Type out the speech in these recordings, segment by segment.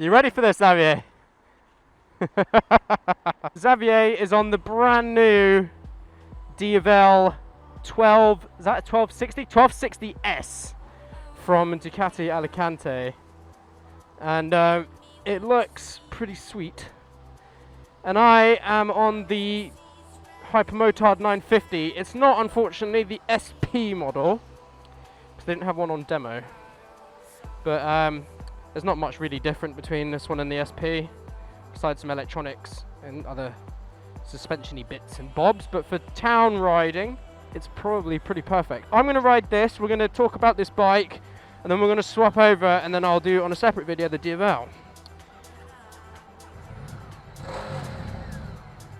You ready for this, Xavier? Xavier is on the brand new Diavel 12, is that a 1260? 1260S from Ducati Alicante. And it looks pretty sweet. And I am on the Hypermotard 950. It's not, unfortunately, the SP model, because they didn't have one on demo. But there's not much really different between this one and the SP, besides some electronics and other suspension-y bits and bobs. But for town riding, it's probably pretty perfect. I'm going to ride this, we're going to talk about this bike, and then we're going to swap over, and then I'll do on a separate video the Diavel.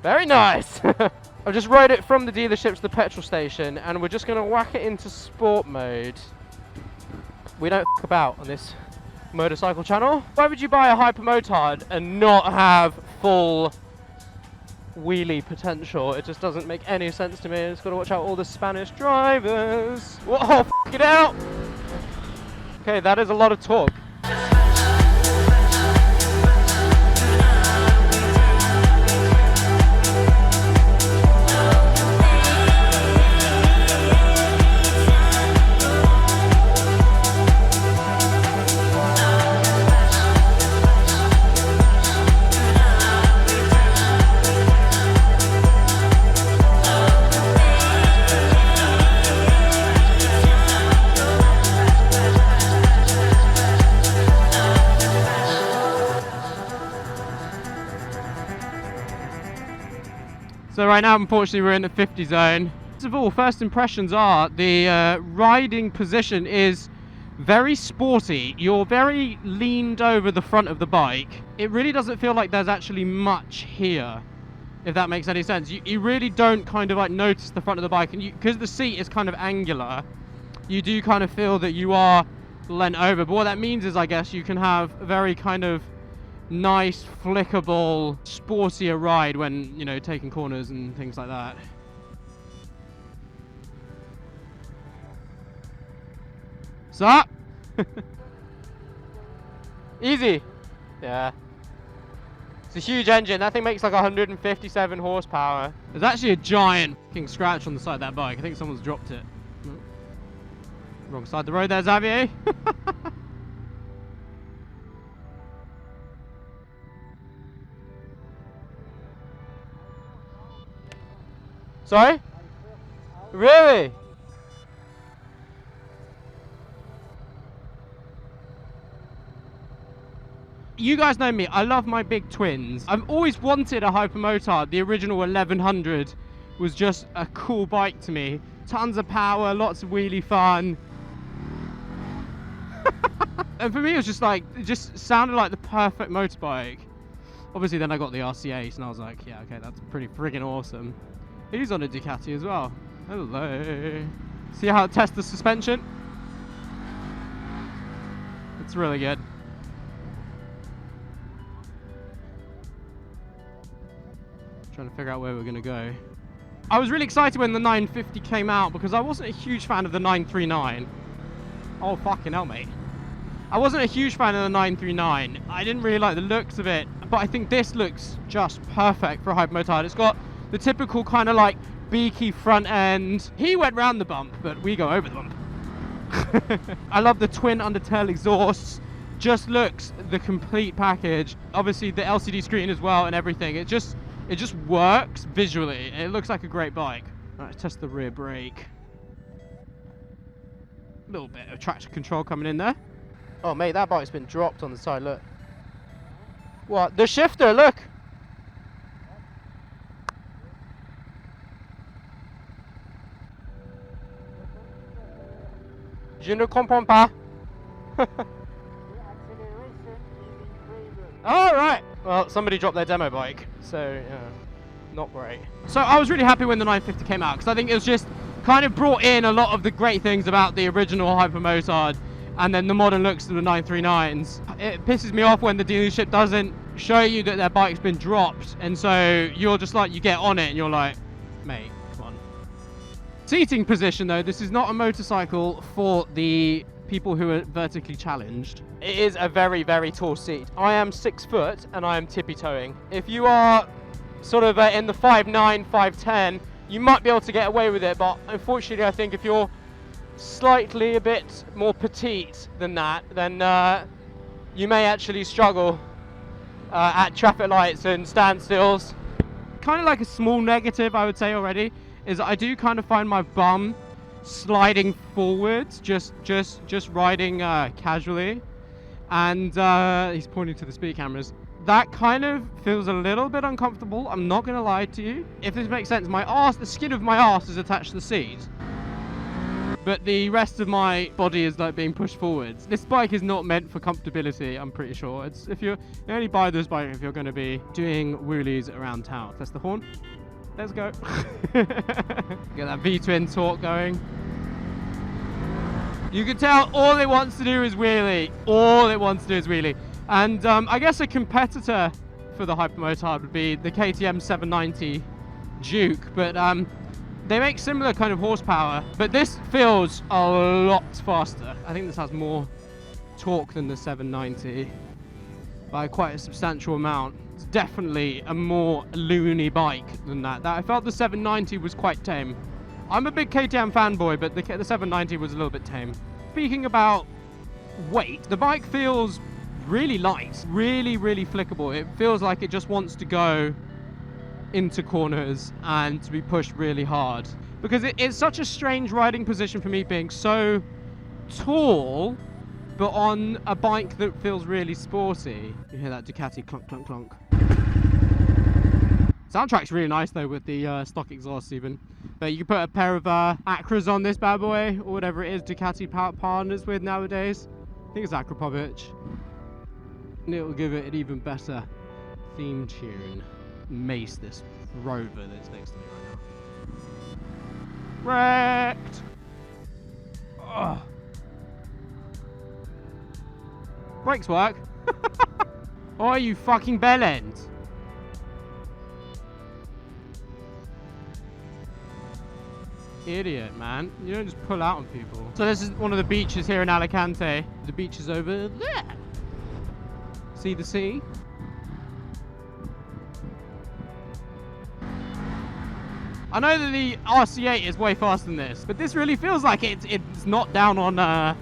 Very nice! I've just rode it from the dealership to the petrol station, and we're just going to whack it into sport mode. We don't f*** about on this motorcycle channel. Why would you buy a Hypermotard and not have full wheelie potential? It just doesn't make any sense to me. It's got to watch out all the Spanish drivers. Whoa, f*** it out! Okay, that is a lot of torque. So right now, unfortunately, we're in the 50 zone. First of all, first impressions are the riding position is very sporty. You're very leaned over the front of the bike. It really doesn't feel like there's actually much here, if that makes any sense. You really don't kind of like notice the front of the bike, and because the seat is kind of angular, you do kind of feel that you are leant over. But what that means is, I guess, you can have a very kind of nice, flickable, sportier ride when, you know, taking corners and things like that. Sup? Easy. Yeah. It's a huge engine. That thing makes like 157 horsepower. There's actually a giant fucking scratch on the side of that bike. I think someone's dropped it. Wrong side of the road there, Xavier. Sorry? Really? You guys know me, I love my big twins. I've always wanted a Hypermotard. The original 1100 was just a cool bike to me. Tons of power, lots of wheelie fun. And for me, it was just like, it just sounded like the perfect motorbike. Obviously, then I got the RC8 and I was like, yeah, okay, that's pretty friggin' awesome. He's on a Ducati as well. Hello. See how it tests the suspension? It's really good. Trying to figure out where we're going to go. I was really excited when the 950 came out because I wasn't a huge fan of the 939. Oh, fucking hell, mate. I wasn't a huge fan of the 939. I didn't really like the looks of it, but I think this looks just perfect for a Hypermotard. It's got the typical kind of like beaky front end. He went round the bump, but we go over the bump. I love the twin undertail exhausts. Just looks the complete package. Obviously the LCD screen as well and everything. It just works visually. It looks like a great bike. All right, let's test the rear brake. A little bit of traction control coming in there. Oh mate, that bike's been dropped on the side, look. What? The shifter, look! Je ne comprends pas. Alright! Well, somebody dropped their demo bike, so, yeah, not great. So I was really happy when the 950 came out, because I think it was just kind of brought in a lot of the great things about the original Hypermotard, and then the modern looks of the 939s. It pisses me off when the dealership doesn't show you that their bike's been dropped, and so you're just like, you get on it, and you're like, mate, come on. Seating position though, this is not a motorcycle for the people who are vertically challenged. It is a very, very tall seat. I am 6 foot and I am tippy-toeing. If you are sort of in the 5'9", 5'10", you might be able to get away with it, but unfortunately I think if you're slightly a bit more petite than that, then you may actually struggle at traffic lights and standstills. Kind of like a small negative, I would say already, is I do kind of find my bum sliding forwards, just riding casually, and he's pointing to the speed cameras. That kind of feels a little bit uncomfortable. I'm not gonna lie to you. If this makes sense, my arse, the skin of my arse is attached to the seat, but the rest of my body is like being pushed forwards. This bike is not meant for comfortability, I'm pretty sure. It's you only buy this bike if you're going to be doing wheelies around town. That's the horn. Let's go. Get that V-twin torque going. You can tell all it wants to do is wheelie. All it wants to do is wheelie. And I guess a competitor for the Hypermotard would be the KTM 790 Duke, but they make similar kind of horsepower, but this feels a lot faster. I think this has more torque than the 790 by quite a substantial amount. It's definitely a more loony bike than that. I felt the 790 was quite tame. I'm a big KTM fanboy, but the 790 was a little bit tame. Speaking about weight, the bike feels really light, really flickable. It feels like it just wants to go into corners and to be pushed really hard, because it's such a strange riding position for me, being so tall but on a bike that feels really sporty. You hear that Ducati clunk clunk clunk. Soundtrack's really nice though, with the stock exhaust even. But you can put a pair of Acras on this bad boy, or whatever it is Ducati partners with nowadays. I think it's Akrapovic. And it'll give it an even better theme tune. Mace this Rover that's next to me right now. Wrecked! Ugh. Brakes work. Oh, you fucking bell end. Idiot, man. You don't just pull out on people. So this is one of the beaches here in Alicante. The beach is over there. See the sea? I know that the RC8 is way faster than this, but this really feels like it's not down on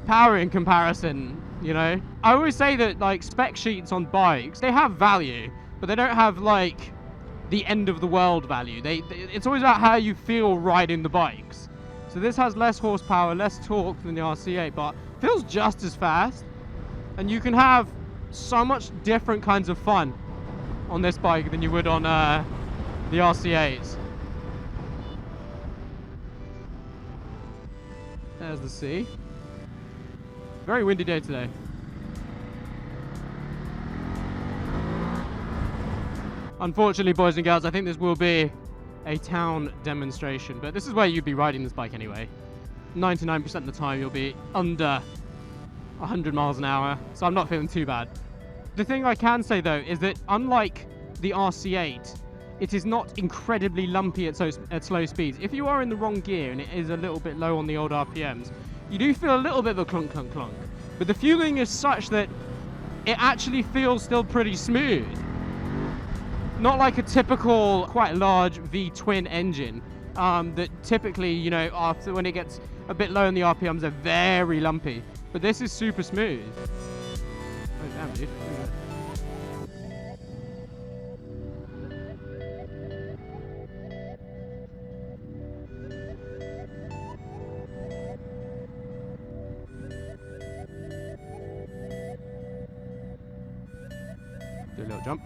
power in comparison, you know? I always say that, like, spec sheets on bikes, they have value, but they don't have, like, the end of the world value. It's always about how you feel riding the bikes. So this has less horsepower, less torque than the RC8, but feels just as fast. And you can have so much different kinds of fun on this bike than you would on the RC8s. There's the sea. Very windy day today. Unfortunately, boys and girls, I think this will be a town demonstration, but this is where you'd be riding this bike anyway. 99% of the time you'll be under 100 miles an hour, so I'm not feeling too bad. The thing I can say though is that unlike the RC8, it is not incredibly lumpy at slow speeds. If you are in the wrong gear and it is a little bit low on the old RPMs, you do feel a little bit of a clunk clunk clunk. But the fueling is such that it actually feels still pretty smooth. Not like a typical quite large V-twin engine that typically, you know, after when it gets a bit low in the RPMs, they're very lumpy. But this is super smooth. Oh damn, dude. Do a little jump.